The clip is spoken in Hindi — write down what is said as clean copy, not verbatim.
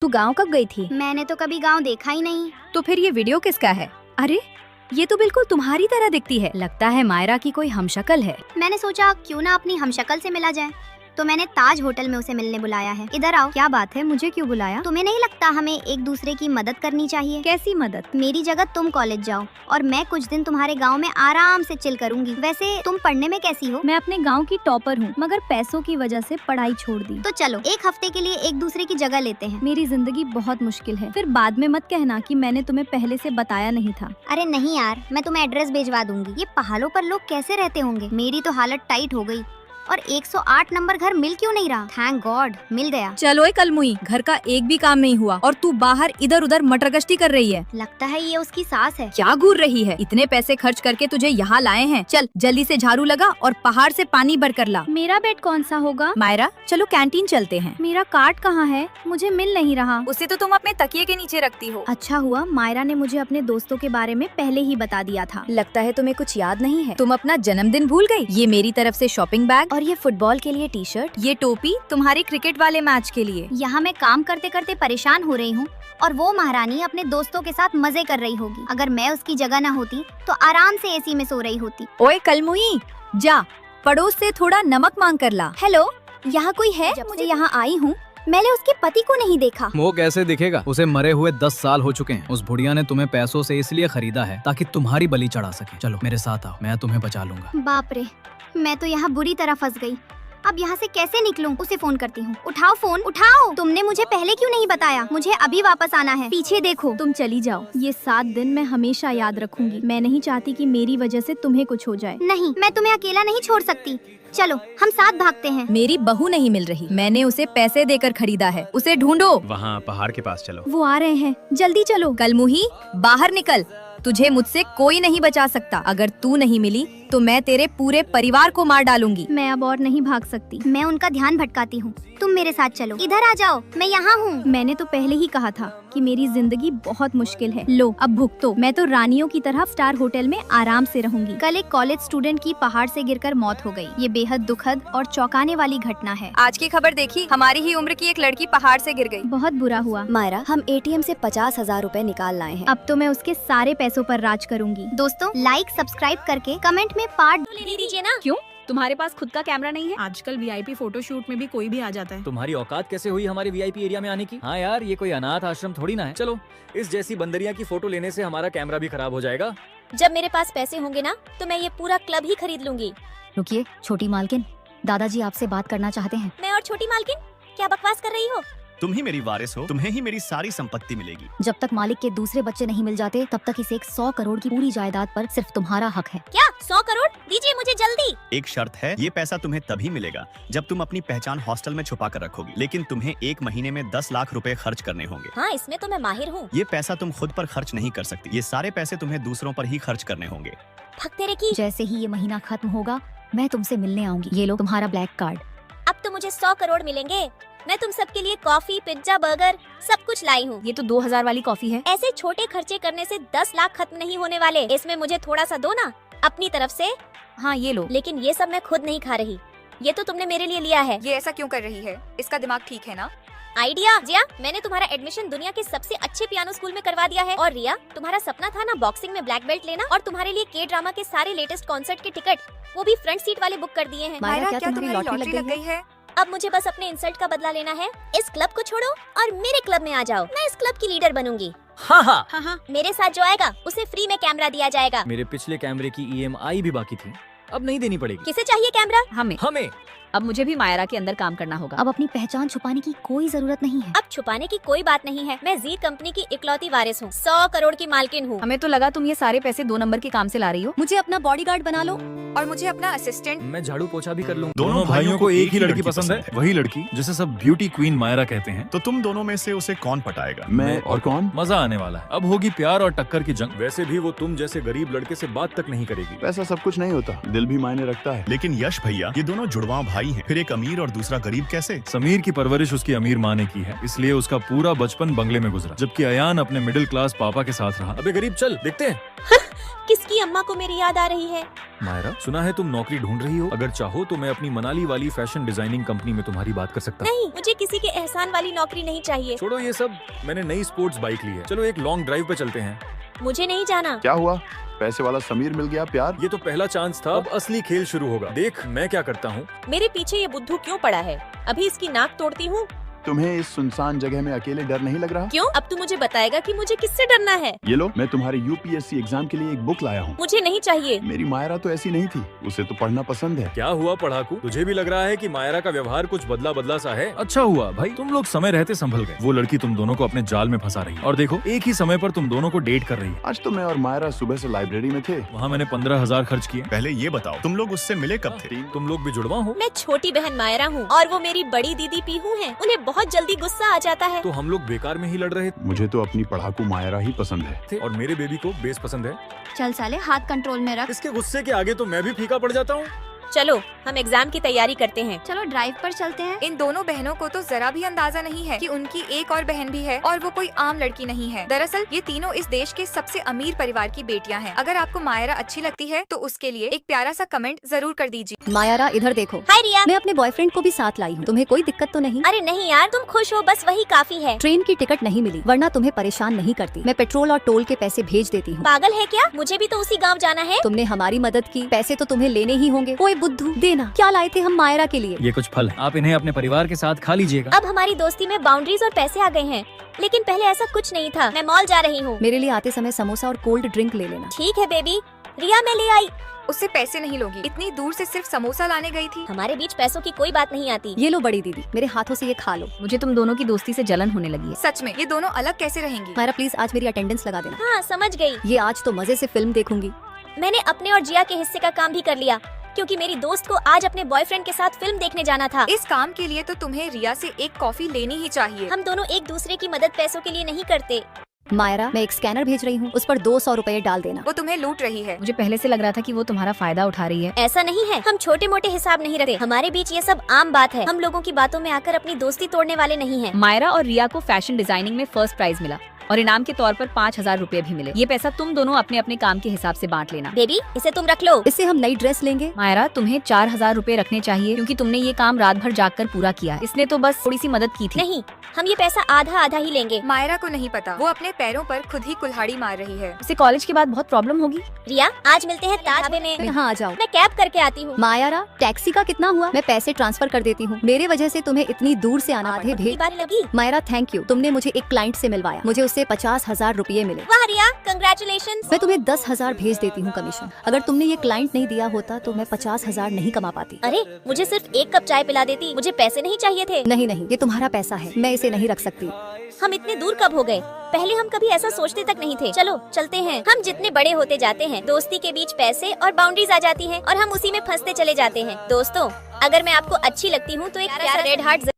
तू गांव कब गई थी? मैंने तो कभी गांव देखा ही नहीं। तो फिर ये वीडियो किसका है? अरे ये तो बिल्कुल तुम्हारी तरह दिखती है। लगता है मायरा की कोई हमशक्ल है। मैंने सोचा क्यों ना अपनी हमशक्ल से मिला जाए, तो मैंने ताज होटल में उसे मिलने बुलाया है। इधर आओ। क्या बात है, मुझे क्यों बुलाया? तुम्हें नहीं लगता हमें एक दूसरे की मदद करनी चाहिए? कैसी मदद? मेरी जगह तुम कॉलेज जाओ और मैं कुछ दिन तुम्हारे गांव में आराम से चिल करूंगी। वैसे तुम पढ़ने में कैसी हो? मैं अपने गांव की टॉपर हूँ, मगर पैसों की वजह से पढ़ाई छोड़ दी। तो चलो एक हफ्ते के लिए एक दूसरे की जगह लेते हैं। मेरी जिंदगी बहुत मुश्किल है, फिर बाद में मत कहना कि मैंने तुम्हें पहले से बताया नहीं था। अरे नहीं यार, मैं तुम्हें एड्रेस भिजवा दूंगी। ये पहाड़ों पर लोग कैसे रहते होंगे? मेरी तो हालत टाइट हो गई। और 108 नंबर घर मिल क्यों नहीं रहा? थैंक गॉड मिल गया। चलो ए कलमुई, घर का एक भी काम नहीं हुआ और तू बाहर इधर उधर मटर गश्ती कर रही है। लगता है ये उसकी सास है। क्या घूर रही है? इतने पैसे खर्च करके तुझे यहाँ लाए हैं। चल जल्दी से झाड़ू लगा और पहाड़ से पानी भर कर ला। मेरा बेड कौन सा होगा? मायरा चलो कैंटीन चलते हैं। मेरा कार्ड कहाँ है? मुझे मिल नहीं रहा। उसे तो तुम अपने तकिए के नीचे रखती हो। अच्छा हुआ मायरा ने मुझे अपने दोस्तों के बारे में पहले ही बता दिया था। लगता है तुम्हें कुछ याद नहीं है। तुम अपना जन्मदिन भूल गई। ये मेरी तरफ से शॉपिंग बैग और ये फुटबॉल के लिए टी शर्ट, ये टोपी तुम्हारे क्रिकेट वाले मैच के लिए। यहाँ मैं काम करते करते परेशान हो रही हूँ और वो महारानी अपने दोस्तों के साथ मजे कर रही होगी। अगर मैं उसकी जगह न होती तो आराम से एसी में सो रही होती। ओए कलमुई, जा पड़ोस से थोड़ा नमक मांग कर ला। हेलो, यहाँ कोई है? जब से यहाँ आई हूँ मैंने उसके पति को नहीं देखा। वो कैसे दिखेगा? उसे मरे हुए 10 साल हो चुके हैं। उस बुढ़िया ने तुम्हें पैसों से इसलिए खरीदा है ताकि तुम्हारी बलि चढ़ा सके। चलो मेरे साथ आओ, मैं तुम्हें बचा लूंगा। बाप रे, मैं तो यहाँ बुरी तरह फंस गई। अब यहाँ से कैसे निकलूं? उसे फोन करती हूँ। उठाओ फोन, उठाओ। तुमने मुझे पहले क्यों नहीं बताया? मुझे अभी वापस आना है। पीछे देखो। तुम चली जाओ, ये 7 दिन मैं हमेशा याद रखूंगी। मैं नहीं चाहती कि मेरी वजह से तुम्हें कुछ हो जाए। नहीं, मैं तुम्हें अकेला नहीं छोड़ सकती। चलो हम साथ भागते हैं। मेरी बहू नहीं मिल रही, मैंने उसे पैसे देकर खरीदा है। उसे ढूंढो। वहाँ पहाड़ के पास चलो। वो आ रहे हैं, जल्दी चलो। कलमुही बाहर निकल, तुझे मुझसे कोई नहीं बचा सकता। अगर तू नहीं मिली तो मैं तेरे पूरे परिवार को मार डालूंगी। मैं अब और नहीं भाग सकती। मैं उनका ध्यान भटकाती हूँ, तुम मेरे साथ चलो। इधर आ जाओ, मैं यहाँ हूँ। मैंने तो पहले ही कहा था कि मेरी जिंदगी बहुत मुश्किल है। लो अब भुगतो। मैं तो रानियों की तरह स्टार होटल में आराम से रहूंगी। कल एक कॉलेज स्टूडेंट की पहाड़ से गिरकर मौत हो गई। ये बेहद दुखद और चौंकाने वाली घटना है। आज की खबर देखी, हमारी ही उम्र की एक लड़की पहाड़ से गिर गई। बहुत बुरा हुआ। मायरा, हम एटीएम से 50,000 रुपए निकाल लाए हैं। अब तो मैं उसके सारे पैसों पर राज करूंगी। दोस्तों लाइक सब्सक्राइब करके कमेंट में पार्ट दीजिए ना। क्यों, तुम्हारे पास खुद का कैमरा नहीं है? आजकल वीआईपी फोटो शूट में भी कोई भी आ जाता है। तुम्हारी औकात कैसे हुई हमारे वीआईपी एरिया में आने की? हाँ यार, ये कोई अनाथ आश्रम थोड़ी ना है। चलो, इस जैसी बंदरिया की फोटो लेने से हमारा कैमरा भी खराब हो जाएगा। जब मेरे पास पैसे होंगे ना तो मैं ये पूरा क्लब ही खरीद लूंगी। रुकिए छोटी मालकिन, दादाजी आपसे बात करना चाहते हैं। मैं और छोटी मालकिन क्या बकवास कर रही हो? तुम ही मेरी वारिस हो, तुम्हें ही मेरी सारी संपत्ति मिलेगी। जब तक मालिक के दूसरे बच्चे नहीं मिल जाते तब तक इस 100 करोड़ की पूरी जायदाद पर सिर्फ तुम्हारा हक है। क्या 100 करोड़? दीजिए मुझे जल्दी। एक शर्त है, ये पैसा तुम्हें तभी मिलेगा जब तुम अपनी पहचान हॉस्टल में छुपा कर रखोगी। लेकिन तुम्हें 1 महीने में 10 लाख रुपए खर्च करने होंगे। हाँ, इसमें तो मैं माहिर हूँ। ये पैसा तुम खुद पर खर्च नहीं कर सकती। ये सारे पैसे तुम्हें दूसरों पर ही खर्च करने होंगे। भगते रे की। जैसे ही ये महीना खत्म होगा मैं तुमसे मिलने आऊंगी। ये लो तुम्हारा ब्लैक कार्ड। अब तो मुझे 100 करोड़ मिलेंगे। मैं तुम सबके लिए कॉफी, पिज्जा, बर्गर सब कुछ लाई हूँ। ये तो 2000 वाली कॉफी है। ऐसे छोटे खर्चे करने से 10 लाख खत्म नहीं होने वाले। इसमें मुझे थोड़ा सा दो ना अपनी तरफ से। हाँ ये लो। लेकिन ये सब मैं खुद नहीं खा रही, ये तो तुमने मेरे लिए लिया है। ये ऐसा क्यों कर रही है? इसका दिमाग ठीक है ना? आइडिया जिया, मैंने तुम्हारा एडमिशन दुनिया के सबसे अच्छे पियानो स्कूल में करवा दिया है। और रिया, तुम्हारा सपना था ना बॉक्सिंग में ब्लैक बेल्ट लेना, और तुम्हारे लिए के ड्रामा के सारे लेटेस्ट कॉन्सर्ट के टिकट वो भी फ्रंट सीट वाले बुक कर दिए हैं। मायरा, क्या तुम्हारी लॉटरी लग गई है? अब मुझे बस अपने इंसल्ट का बदला लेना है। इस क्लब को छोड़ो और मेरे क्लब में आ जाओ। मैं इस क्लब की लीडर बनूंगी। हाँ हाँ, मेरे साथ जो आएगा उसे फ्री में कैमरा दिया जाएगा। मेरे पिछले कैमरे की EMI भी बाकी थी, अब नहीं देनी पड़ेगी। किसे चाहिए कैमरा? हमें। अब मुझे भी मायरा के अंदर काम करना होगा। अब अपनी पहचान छुपाने की कोई जरूरत नहीं है। अब छुपाने की कोई बात नहीं है। मैं जी कंपनी की इकलौती वारिस हूँ, 100 करोड़ की मालकिन हूँ। हमें तो लगा तुम ये सारे पैसे 2 नंबर के काम से ला रही हो। मुझे अपना बॉडीगार्ड बना लो और मुझे अपना असिस्टेंट। मैं झाड़ू पोछा भी कर लूँ। दोनों भाइयों को एक ही लड़की पसंद है, वही लड़की जिसे सब ब्यूटी क्वीन मायरा कहते हैं। तो तुम दोनों में से उसे कौन पटाएगा? मैं और कौन? मजा आने वाला है। अब होगी प्यार और टक्कर की जंग। वैसे भी वो तुम जैसे गरीब लड़के से बात तक नहीं करेगी। पैसा सब कुछ नहीं होता, दिल भी मायने रखता है। लेकिन यश भैया, ये दोनों जुड़वा भाई भाई हैं, फिर एक अमीर और दूसरा गरीब कैसे? समीर की परवरिश उसकी अमीर माँ ने की है, इसलिए उसका पूरा बचपन बंगले में गुजरा, जबकि अयान अपने मिडिल क्लास पापा के साथ रहा। अबे गरीब, चल देखते हैं। किसकी अम्मा को मेरी याद आ रही है? मायरा, सुना है तुम नौकरी ढूंढ रही हो। अगर चाहो तो मैं अपनी मनाली वाली फैशन डिजाइनिंग कंपनी में तुम्हारी बात कर सकता हूँ। नहीं, मुझे किसी के एहसान वाली नौकरी नहीं चाहिए। छोड़ो ये सब, मैंने नई स्पोर्ट्स बाइक ली है, चलो एक लॉन्ग ड्राइव पे चलते हैं। मुझे नहीं जाना। क्या हुआ? पैसे वाला समीर मिल गया प्यार? ये तो पहला चांस था, अब असली खेल शुरू होगा। देख मैं क्या करता हूँ। मेरे पीछे ये बुद्धू क्यों पड़ा है? अभी इसकी नाक तोड़ती हूँ। तुम्हें इस सुनसान जगह में अकेले डर नहीं लग रहा? क्यों? अब तू मुझे बताएगा कि मुझे किससे डरना है। ये लो, मैं तुम्हारे यूपीएससी एग्जाम के लिए एक बुक लाया हूँ। मुझे नहीं चाहिए। मेरी मायरा तो ऐसी नहीं थी, उसे तो पढ़ना पसंद है। क्या हुआ पढ़ाकू, तुझे भी लग रहा है कि मायरा का व्यवहार कुछ बदला बदला सा है? अच्छा हुआ भाई, तुम लोग समय रहते संभल गए। वो लड़की तुम दोनों को अपने जाल में फंसा रही है, और देखो एक ही समय पर तुम दोनों को डेट कर रही है। आज तो मैं और मायरा सुबह से लाइब्रेरी में थे। वहाँ मैंने 15,000 खर्च किए। पहले ये बताओ, तुम लोग उससे मिले कब थे? तुम लोग भी जुड़वा हो? मैं छोटी बहन मायरा हूँ और वो मेरी बड़ी दीदी पीहू है। उन्हें बहुत जल्दी गुस्सा आ जाता है। तो हम लोग बेकार में ही लड़ रहे मुझे तो अपनी पढ़ाकू मायरा ही पसंद है। थे, और मेरे बेबी को बेस पसंद है। चल साले, हाथ कंट्रोल में रख। इसके गुस्से के आगे तो मैं भी फीका पड़ जाता हूँ। चलो हम एग्जाम की तैयारी करते हैं। चलो ड्राइव पर चलते हैं। इन दोनों बहनों को तो जरा भी अंदाजा नहीं है कि उनकी एक और बहन भी है और वो कोई आम लड़की नहीं है। दरअसल ये तीनों इस देश के सबसे अमीर परिवार की बेटियां हैं। अगर आपको मायरा अच्छी लगती है तो उसके लिए एक प्यारा सा कमेंट जरूर कर दीजिए। मायरा इधर देखो, हाय रिया। मैं अपने बॉयफ्रेंड को भी साथ लाई हूँ। तुम्हें कोई दिक्कत तो नहीं? अरे नहीं यार, तुम खुश हो बस वही काफी है। ट्रेन की टिकट नहीं मिली, वरना तुम्हें परेशान नहीं करती। मैं पेट्रोल और टोल के पैसे भेज देती हूँ। पागल है क्या? मुझे भी तो उसी गाँव जाना है। तुमने हमारी मदद की, पैसे तो तुम्हें लेने ही होंगे। ओए बुद्धू, देना। क्या लाए थे हम मायरा के लिए? ये कुछ फल है, आप इन्हें अपने परिवार के साथ खा लीजिएगा। अब हमारी दोस्ती में बाउंड्रीज और पैसे आ गए हैं, लेकिन पहले ऐसा कुछ नहीं था। मैं मॉल जा रही हूँ। मेरे लिए आते समय समोसा और कोल्ड ड्रिंक ले लेना। ठीक है बेबी। रिया मैं ले आई। उससे पैसे नहीं लोगी, इतनी दूर से सिर्फ समोसा लाने गई थी। हमारे बीच पैसों की कोई बात नहीं आती। ये लो बड़ी दीदी, मेरे हाथों से ये खा लो। मुझे तुम दोनों की दोस्ती से जलन होने लगी है। सच में ये दोनों अलग कैसे रहेंगी? मायरा प्लीज आज मेरी अटेंडेंस लगा देना। हाँ समझ गई। ये आज तो मजे से फिल्म देखूंगी। मैंने अपने और जिया के हिस्से का काम भी कर लिया, क्योंकि मेरी दोस्त को आज अपने बॉयफ्रेंड के साथ फिल्म देखने जाना था। इस काम के लिए तो तुम्हें रिया से एक कॉफी लेनी ही चाहिए। हम दोनों एक दूसरे की मदद पैसों के लिए नहीं करते। मायरा मैं एक स्कैनर भेज रही हूँ, उस पर 200 रुपए डाल देना। वो तुम्हें लूट रही है। मुझे पहले से लग रहा था कि वो तुम्हारा फायदा उठा रही है। ऐसा नहीं है, हम छोटे मोटे हिसाब नहीं रखते। हमारे बीच ये सब आम बात है। हम लोगों की बातों में आकर अपनी दोस्ती तोड़ने वाले नहीं हैं। मायरा और रिया को फैशन डिजाइनिंग में फर्स्ट प्राइज मिला और इनाम के तौर पर 5,000 रुपए भी मिले। ये पैसा तुम दोनों अपने अपने काम के हिसाब से बांट लेना। बेबी इसे तुम रख लो। इससे हम नई ड्रेस लेंगे। मायरा तुम्हें 4,000 रुपए रखने चाहिए, क्योंकि तुमने ये काम रात भर जाग कर पूरा किया है। इसने तो बस थोड़ी सी मदद की थी। नहीं, हम ये पैसा आधा आधा ही लेंगे। मायरा को नहीं पता, वो अपने पैरों पर खुद ही कुल्हाड़ी मार रही है। उसे कॉलेज के बाद बहुत प्रॉब्लम होगी। रिया आज मिलते हैं ताज ढाबे में। यहाँ आ जाओ। मैं कैब करके आती हूँ। मायरा टैक्सी का कितना हुआ? मैं पैसे ट्रांसफर कर देती हूँ। मेरे वजह से तुम्हें इतनी दूर से आना आधे भेज। बारी लगी। मायरा थैंक यू, तुमने मुझे एक क्लाइंट से मिलवाया, मुझे उससे 50,000 रुपए मिले। वाह रिया, कंग्रेचुलेशंस। मैं तुम्हें 10,000 भेज देती हूँ कमीशन। अगर तुमने ये क्लाइंट नहीं दिया होता तो मैं 50,000 नहीं कमा पाती। अरे मुझे सिर्फ एक कप चाय पिला देती, मुझे पैसे नहीं चाहिए थे। नहीं नहीं, ये तुम्हारा पैसा है, मैं इसे नहीं रख सकती। हम इतने दूर कब हो गए? पहले हम कभी ऐसा सोचते तक नहीं थे। चलो चलते हैं। हम जितने बड़े होते जाते हैं, दोस्ती के बीच पैसे और बाउंड्रीज आ जाती हैं और हम उसी में फंसते चले जाते हैं। दोस्तों, अगर मैं आपको अच्छी लगती हूँ तो एक प्यारा रेड हार्ट